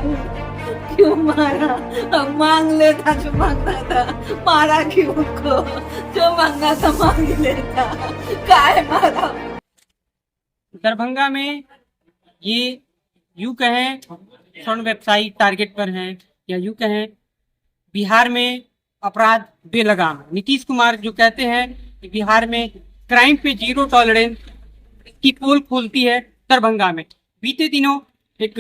मारू? क्यों मारा? अब मांग लेता जो मांगना था, मारा क्यों उनको? जो मांगना था मांग ही लेता, काहे मारा? दरभंगा में ये यूं कहें स्वर्ण व्यवसायी टारगेट पर हैं, या यूं कहें बिहार में अपराध बेलगाम। नीतीश कुमार जो कहते हैं कि बिहार में क्राइम पे जीरो टॉलरेंस की पोल खोलती है दरभंगा में। बीते दिनों एक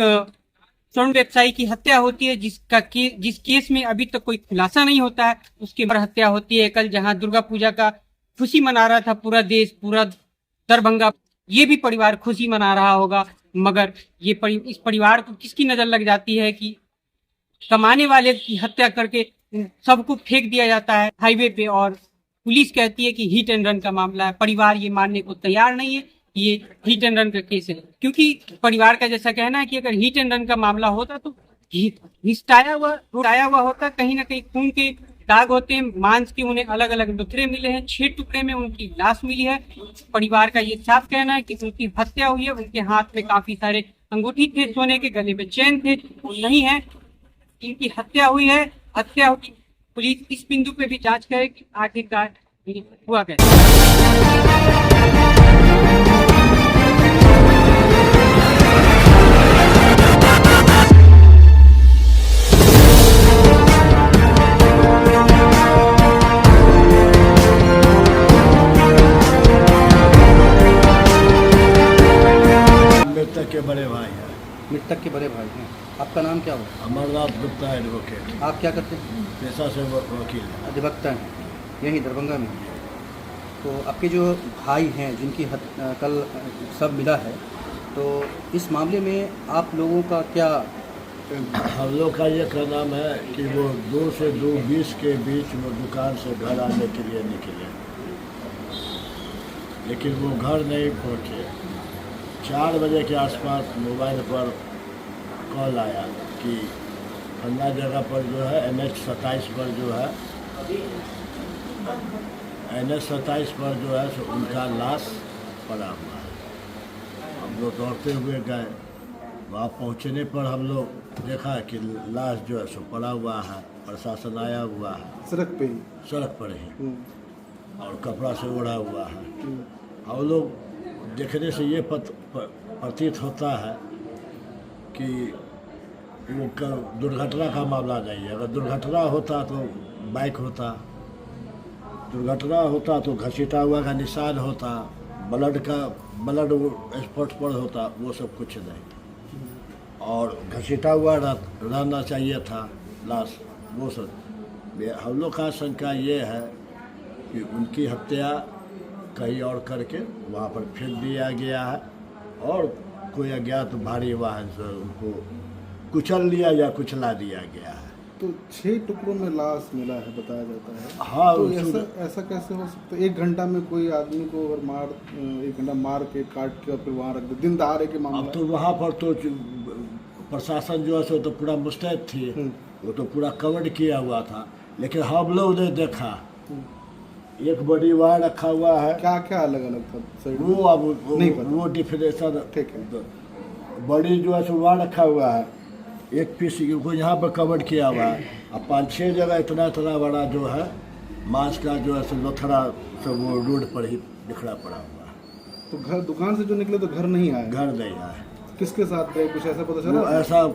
स्वर्ण व्यवसायी की हत्या होती है, जिस केस में अभी तक कोई खुलासा नहीं होता है, उसकी हत्या होती है कल, जहां दुर्गा पूजा का खुशी मना रहा था पूरा देश, पूरा दरभंगा। ये भी परिवार खुशी मना रहा होगा, मगर इस परिवार को किसकी नजर लग जाती है कि कमाने वाले की हत्या करके सबको फेंक दिया जाता है हाईवे पे, और पुलिस कहती है कि हिट एंड रन का मामला है। परिवार ये मानने को तैयार नहीं है कि ये हिट एंड रन का केस है, क्योंकि परिवार का जैसा कहना है कि अगर हिट एंड रन का मामला होता तो रोडाया हुआ होता, कहीं ना कहीं खून के दाग होते हैं, मांस के उन्हें अलग अलग लुथरे मिले हैं, 6 टुकड़े में उनकी लाश मिली है। परिवार का ये साफ कहना है कि उनकी हत्या हुई है, उनके हाथ में काफी सारे अंगूठी थे सोने के, गले में चैन थे, वो नहीं है, इनकी हत्या हुई है। हत्या हुई, पुलिस इस बिंदु पे भी जांच करे कि आखिरकार हुआ कैसे। मृतक के बड़े भाई हैं। मृतक के बड़े भाई हैं। आपका नाम क्या हुआ? अमरनाथ गुप्ता एडवोकेट, आप क्या करते हैं? पेशा से वकील हैं। अधिवक्ता हैं, यहीं दरभंगा में। तो आपके जो भाई हैं जिनकी कल सब मिला है, तो इस मामले में आप लोगों का क्या? हम लोग का ये कहना है कि वो 2 से 2:20 के बीच में दुकान से घर आने के लिए निकले, लेकिन वो घर नहीं पहुँचे। 4 बजे के आसपास मोबाइल पर कॉल आया कि फल्ला जगह पर जो है NH 27 पर जो है NH 27 पर जो है सो उनका लाश पड़ा हुआ है। हम लोग दौड़ते हुए गए, वहाँ पहुँचने पर हम लोग देखा कि लाश जो है सो पड़ा हुआ है, प्रशासन आया हुआ है, सड़क पर ही, और कपड़ा से ओढ़ा हुआ है। हम लोग देखने से ये प्रतीत होता है कि वो दुर्घटना का मामला नहीं है। अगर दुर्घटना होता तो बाइक होता, दुर्घटना होता तो घसीटा हुआ का निशान होता, ब्लड स्पॉट पर होता, वो सब कुछ नहीं। और घसीटा हुआ रहना चाहिए था लाश, वो सब। हम लोग का शंका ये है कि उनकी हत्या कहीं और करके वहाँ पर फेंक दिया गया है, और कोई अज्ञात भारी वाहन से उनको कुचल लिया या कुचला दिया गया है। तो 6 टुकड़ों में लाश मिला है बताया जाता है। हाँ, तो ऐसा कैसे हो सकता है? 1 घंटा में कोई आदमी को अगर 1 घंटा मार के काट के और फिर वहाँ रख दे, दिन दहाड़े के मामला। अब तो वहाँ पर तो प्रशासन जो है सो तो पूरा मुस्तैद थी, वो तो पूरा कवर्ड किया हुआ था, लेकिन हम लोग ने देखा एक बॉडी वहाँ रखा हुआ है। क्या क्या अलग अलग था? वो अब नहीं पता, वो डिफिनेशन। ठीक है। बॉडी जो है सो वहाँ रखा हुआ है, एक पीस को यहाँ पर कवर किया हुआ है, अब 5-6 जगह इतना बड़ा जो है मांस का जो है सो लोथड़ा सब वो रोड पर ही बिखरा पड़ा हुआ है। तो घर दुकान से जो निकले तो घर नहीं आए? घर नहीं आए। किसके साथ गए, कुछ ऐसा पता चला? वो ऐसा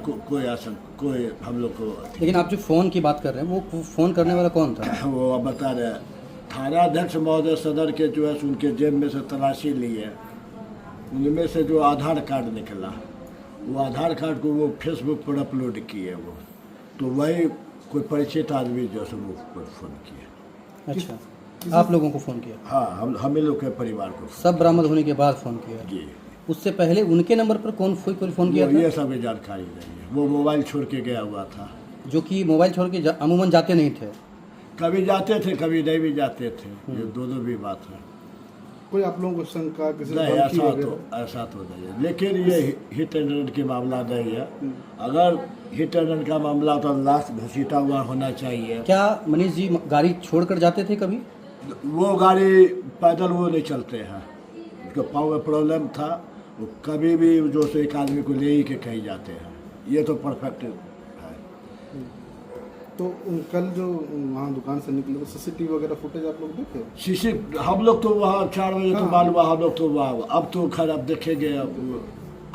कोई हम लोग को। लेकिन आप जो फ़ोन की बात कर रहे हैं, वो फ़ोन करने वाला कौन था? वो अब बता रहे हैं, थानाध्यक्ष महोदय सदर के जो है उनके जेब में से तलाशी लिए, उनमें से जो आधार कार्ड निकला, वो आधार कार्ड को वो फेसबुक पर अपलोड किए, वो तो वही कोई परिचित आदमी जो है वो पर फ़ोन किए। अच्छा, आप लोगों को फ़ोन किया? हाँ, हम लोग के परिवार को। सब बरामद होने के बाद फ़ोन किया? जी। उससे पहले उनके नंबर पर कोई फ़ोन किया था? ये सब जानकारी नहीं है। वो मोबाइल छोड़ के गया हुआ था, जो कि मोबाइल छोड़ के अमूमन जाते नहीं थे। कभी जाते थे, कभी नहीं भी जाते थे, ये दोनों भी बात है। कोई आप लोगों को शंका किसी नहीं, ऐसा तो नहीं है, लेकिन ये हिट एंड रन की मामला नहीं है। अगर हिट एंड रन का मामला तो लाश घसीटा हुआ होना चाहिए। क्या मनीष जी गाड़ी छोड़कर जाते थे कभी? वो गाड़ी पैदल वो नहीं चलते हैं, उनके पाँव में प्रॉब्लम था, वो कभी भी जो से एक आदमी को ले ही के कहीं जाते हैं। ये तो परफेक्ट है। तो कल जो वहाँ दुकान से निकले तो सीसीटीवी वगैरह फुटेज आप लोग देखे? शीशे हम लोग तो वहाँ 4 बजे तो मालूम हुआ, हम लोग तो वहाँ अब तो खैर अब देखेंगे,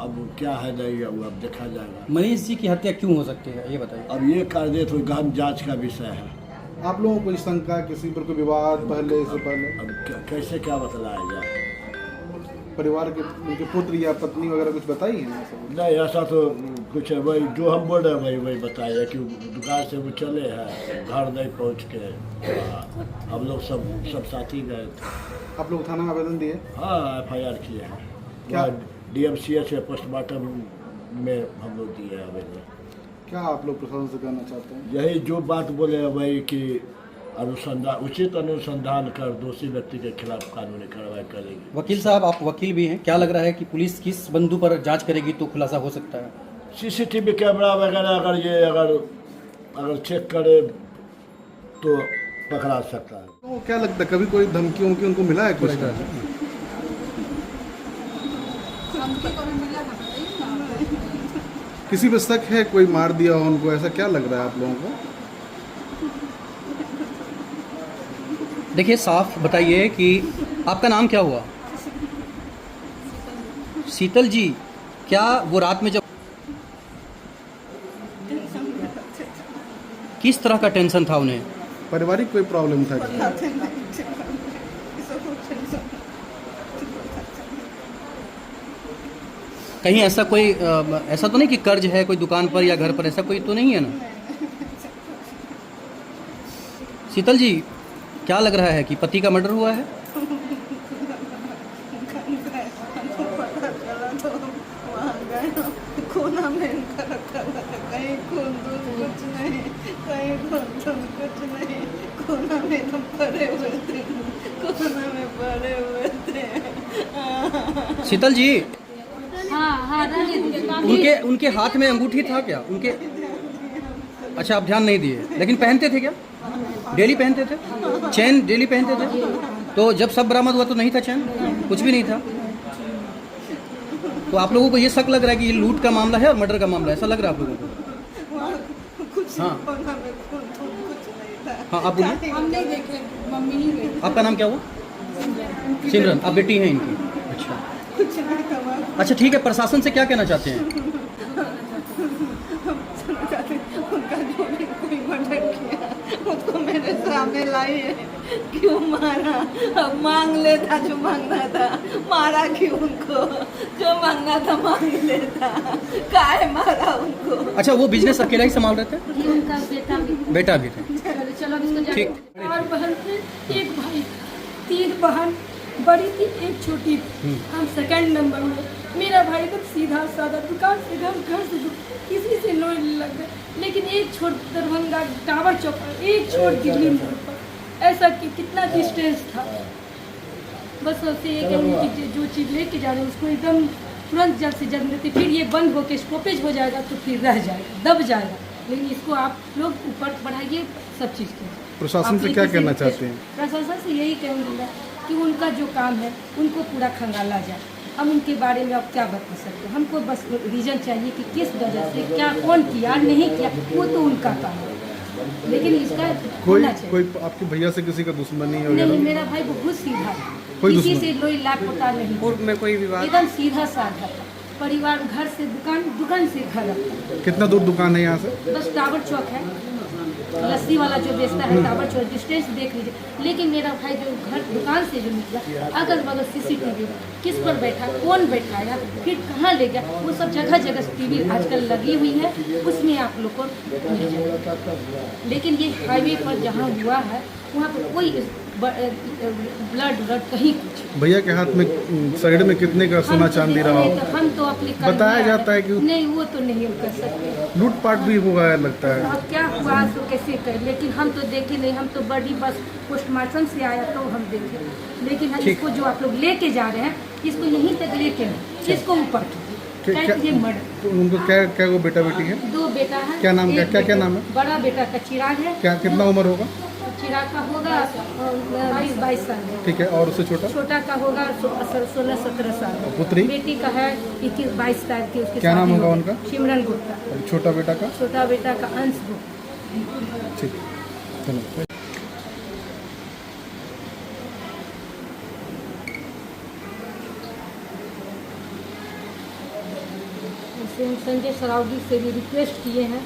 अब क्या है नहीं है वो अब देखा जाएगा। मनीष जी की हत्या क्यों हो सकती है ये बताइए। अब ये कार्य तो गहन जांच का विषय है। आप लोगों को कोई शंका, किसी पर कोई विवाद पहले से पहले? अब कैसे क्या बतलाया जाए? परिवार के उनके पुत्र या पत्नी वगैरह कुछ बताई है ऐसा? नहीं ऐसा तो कुछ है, वही जो हम बोल रहे हैं वही बताया कि दुकान से वो चले हैं, घर नहीं पहुंच के हम लोग सब साथी गए थे। आप लोग थाना में आवेदन दिए? हाँ FIR किए हैं। क्या? DMCH है, पोस्टमार्टम में हम लोग दिए हैं आवेदन। क्या आप लोग प्रशासन से कहना चाहते हैं? यही जो बात बोले हैं वही कि उचित अनुसंधान कर दोषी व्यक्ति के खिलाफ कानूनी कार्रवाई करेगी। वकील साहब, आप वकील भी हैं, क्या लग रहा है कि पुलिस किस बंधु पर जांच करेगी तो खुलासा हो सकता है? CCTV कैमरा वगैरह अगर चेक करे तो पकड़ा सकता है। तो क्या लगता है कभी कोई धमकी उनकी उनको मिला है कुछ? किसी पे शक है कोई मार दिया हो उनको, ऐसा क्या लग रहा है आप लोगों को? देखिए साफ बताइए कि आपका नाम क्या हुआ? शीतल जी, क्या वो रात में जब किस तरह का टेंशन था उन्हें? पारिवारिक कोई प्रॉब्लम था क्या? कहीं ऐसा कोई ऐसा तो नहीं कि कर्ज है कोई दुकान पर या घर पर, ऐसा कोई तो नहीं है ना? शीतल जी, क्या लग रहा है कि पति का मर्डर हुआ है? कोना में इनका रखा था, कहीं खून दूध कुछ नहीं, कहीं खून दूध कुछ नहीं, कोना में एकदम पड़े हुए थे, कोना में पड़े हुए थे। शीतल जी, हाँ उनके हाथ में अंगूठी था क्या उनके? अच्छा, आप ध्यान नहीं दिए, लेकिन पहनते थे क्या? डेली पहनते थे? चैन डेली पहनते थे? तो जब सब बरामद हुआ तो नहीं था चैन, कुछ भी नहीं था? तो आप लोगों को ये शक लग रहा है कि ये लूट का मामला है और मर्डर का मामला है, ऐसा लग रहा है आप लोगों को? कुछ हाँ। कोना में खून दूध कुछ नहीं था। हाँ, आप बोलिए। हम नहीं देखे, मम्मी नहीं गई। आपका नाम क्या हुआ? सिमरन, आप बेटी हैं इनकी? अच्छा कुछ नहीं था। अच्छा, ठीक है, प्रशासन से क्या कहना चाहते हैं? उनका जो भी कोई मर्डर किया उसको मेरे सामने लाई है, क्यों मारा? अब मांग लेता जो मांगना था, मारा क्यों उनको? जो मांगना था मांग लेता, काहे मारा उनको? अच्छा, वो बिजनेस अकेला ही संभाल रहे थे? ये उनका बेटा भी थे। चलो अब इसको ठीक। और बहन थे, एक भाई, 3 बहन, बड़ी थी एक छोटी थी। हम सेकंड नंबर में। मेरा भाई तो सीधा साधा दुकान से घर से किसी से लोन लग गए, लेकिन एक छोड़ दरभंगा टावर चौक पर, एक छोड़ दिल्ली मोड़ पर, ऐसा कि कितना डिस्टेंस था। बस उससे ये कि जो चीज़ लेके जा रहे हैं उसको एकदम तुरंत जल्द से जल्द लेते, फिर ये बंद होकर स्टॉपेज हो जाएगा तो फिर रह जाएगा, दब जाएगा। लेकिन इसको आप लोग ऊपर बढ़ाइए सब चीज़ के। प्रशासन से क्या कहना चाहते हैं? प्रशासन से यही कहूँगा कि उनका जो काम है उनको पूरा खंगाला जाए। हम उनके बारे में अब क्या बता सकते हैं? हमको बस रीजन चाहिए कि किस वजह से, क्या, कौन किया, नहीं किया, वो तो उनका काम है, लेकिन इसका होना चाहिए। कोई आपके भैया से किसी का दुश्मनी नहीं, वगैरह? मेरा भाई बहुत सीधा है, कोई किसी दुश्मन? से कोई लापता नहीं, में कोई विवाद? एकदम सीधा साधा था। परिवार घर से दुकान, दुकान से घर आता है। कितना दूर दुकान है यहाँ से? बस टावर चौक है, लस्सी वाला जो बेचता है टावर चौक, डिस्टेंस देख लीजिए। लेकिन मेरा भाई जो घर दुकान से जो निकला, अगल बगल CCTV, किस पर बैठा, कौन बैठाया, फिर कहाँ ले गया, वो सब जगह जगह TV आजकल लगी हुई है, उसमें आप लोग को मिल जाएगा। लेकिन ये हाईवे पर जहाँ हुआ है वहाँ पर कोई ब्लड कहीं कुछ। भैया के हाथ में साइड में कितने का सोना चांदी रहा हो? हम तो अपने बताया जाता है कि नहीं, वो तो नहीं हम कर सकते। लूटपाट भी हुआ है लगता है। अब क्या हुआ तो कैसे कर, लेकिन हम तो देखे नहीं, हम तो बड़ी बस पोस्टमार्टम से आया तो हम देखे। लेकिन इसको जो आप लोग लेके जा रहे हैं, इसको यहीं तक लेके नहीं, इसको ऊपर ये मर्डर। तो उनको क्या वो बेटा बेटी है? 2 बेटा है। क्या नाम, क्या नाम है? बड़ा बेटा का चिराग है। क्या कितना उम्र होगा? चिराग का होगा 22 साल। ठीक है, और उससे छोटा? छोटा का होगा 16-17 साल। और पुत्री? बेटी का है 22 तारीख की, उसकी क्या नाम शादी होगा हो गई। उनका? सिमरन गुप्ता। और छोटा बेटा का? छोटा बेटा का अंश गुप्ता। ठीक, चलो। जैसे हम संजय सरावगी से भी रिक्वेस्ट किए हैं,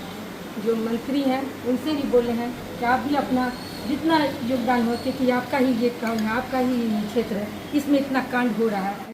जो मंत्री हैं उनसे भी बोले हैं कि आप भी अपना जितना योगदान हो, क्योंकि आपका ही ये काम है, आपका ही क्षेत्र है, इसमें इतना कांड हो रहा है।